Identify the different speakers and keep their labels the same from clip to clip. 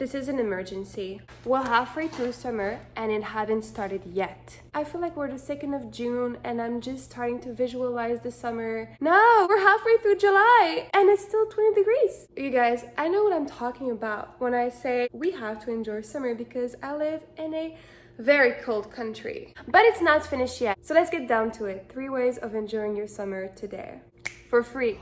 Speaker 1: This is an emergency. We're halfway through summer and it hadn't started yet. I feel like we're the 2nd of June and I'm just starting to visualize the summer. No, we're halfway through July and it's still 20 degrees. You guys, I know what I'm talking about when I say we have to enjoy summer because I live in a very cold country. But it's not finished yet. So let's get down to it. 3 ways of enjoying your summer today. For free.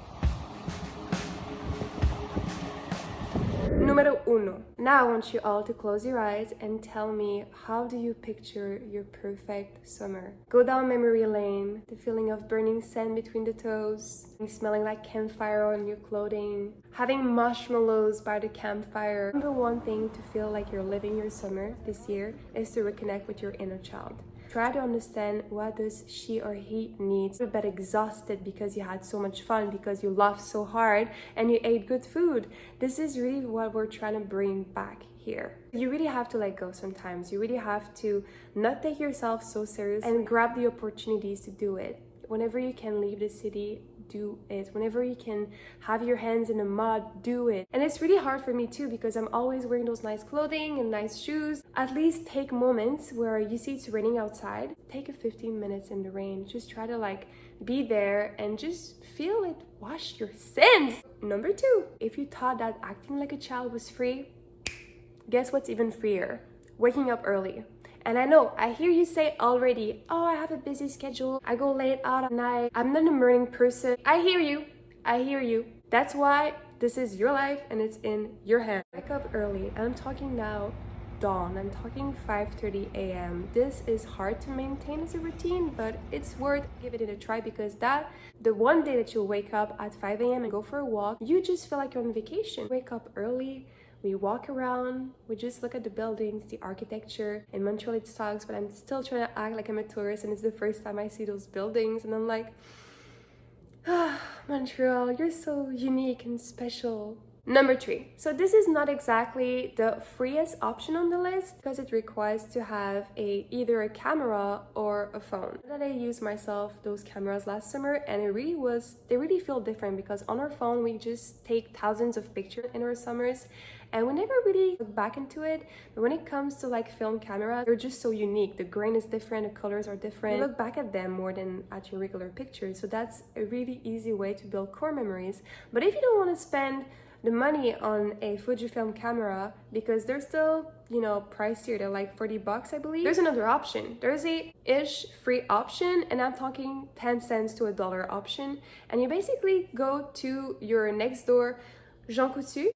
Speaker 1: Numero uno. Now I want you all to close your eyes and tell me, how do you picture your perfect summer? Go down memory lane, the feeling of burning sand between the toes, smelling like campfire on your clothing, having marshmallows by the campfire. Number one thing to feel like you're living your summer this year is to reconnect with your inner child. Try to understand what does she or he needs. You're a bit exhausted because you had so much fun, because you laughed so hard and you ate good food. This is really what we're trying to bring back here. You really have to let go sometimes. You really have to not take yourself so serious and grab the opportunities to do it. Whenever you can leave the city, do it. Whenever you can have your hands in the mud, do it. And it's really hard for me too because I'm always wearing those nice clothing and nice shoes. At least take moments where you see it's raining outside. Take a 15 minutes in the rain. Just try to be there and just feel it wash your sins. Number 2, if you thought that acting like a child was free, guess what's even freer? Waking up early. And I know, I hear you say already, oh, I have a busy schedule, I go late out at night, I'm not a morning person. I hear you. That's why this is your life and it's in your hands. Wake up early, and I'm talking now dawn, I'm talking 5:30 a.m. This is hard to maintain as a routine, but it's worth giving it a try because the one day that you'll wake up at 5 a.m. and go for a walk, you just feel like you're on vacation. Wake up early. We walk around, we just look at the buildings, the architecture. In Montreal it sucks, but I'm still trying to act like I'm a tourist and it's the first time I see those buildings and I'm like, ah, Montreal, you're so unique and special. Number 3. So this is not exactly the freest option on the list because it requires to have either a camera or a phone. That I used myself those cameras last summer and they really feel different because on our phone we just take thousands of pictures in our summers and we never really look back into it. But when it comes to film cameras, they're just so unique. The grain is different, the colors are different. You look back at them more than at your regular pictures. So that's a really easy way to build core memories. But if you don't want to spend the money on a Fujifilm camera because they're still, pricier, they're like $40, I believe. There's another option. There's a free option, and I'm talking 10 cents to $1 option. And you basically go to your next door Jkjkjkjkjk.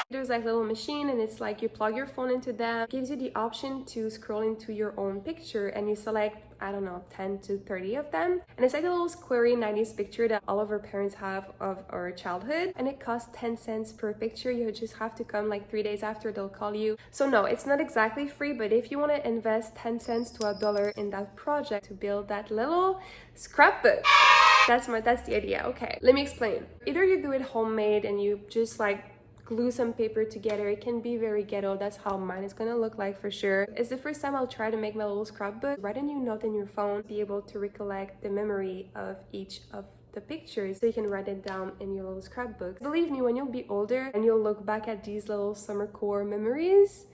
Speaker 1: There's a little machine and it's you plug your phone into them. It gives you the option to scroll into your own picture and you select, I don't know, 10 to 30 of them. And it's like a little squarey 90s picture that all of our parents have of our childhood. And it costs 10 cents per picture. You just have to come 3 days after, they'll call you. So no, it's not exactly free, but if you want to invest 10 cents to $1 in that project to build that little scrapbook, that's the idea. Okay, let me explain. Either you do it homemade and you just glue some paper together. It can be very ghetto. That's how mine is gonna look like for sure. It's the first time I'll try to make my little scrapbook. Write a new note in your phone, be able to recollect the memory of each of the pictures so you can write it down in your little scrapbook. Believe me, when you'll be older and you'll look back at these little summer core memories,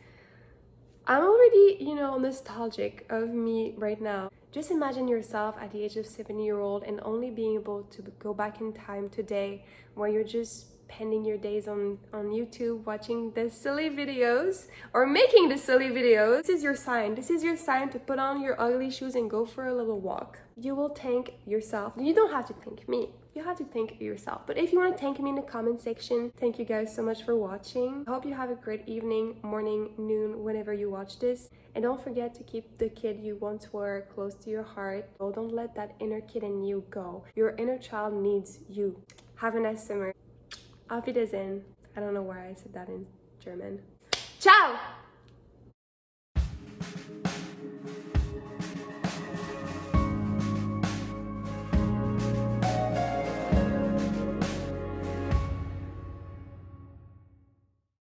Speaker 1: I'm already, nostalgic of me right now. Just imagine yourself at the age of 70-year-old and only being able to go back in time today where you're just spending your days on YouTube watching the silly videos or making the silly videos. This is your sign. This is your sign to put on your ugly shoes and go for a little walk. You will thank yourself. You don't have to thank me. You have to thank yourself. But if you want to thank me in the comment section, thank you guys so much for watching. I hope you have a great evening, morning, noon, whenever you watch this. And don't forget to keep the kid you once were close to your heart. Oh, don't let that inner kid in you go. Your inner child needs you. Have a nice summer. Auf Wiedersehen. I don't know why I said that in German. Ciao!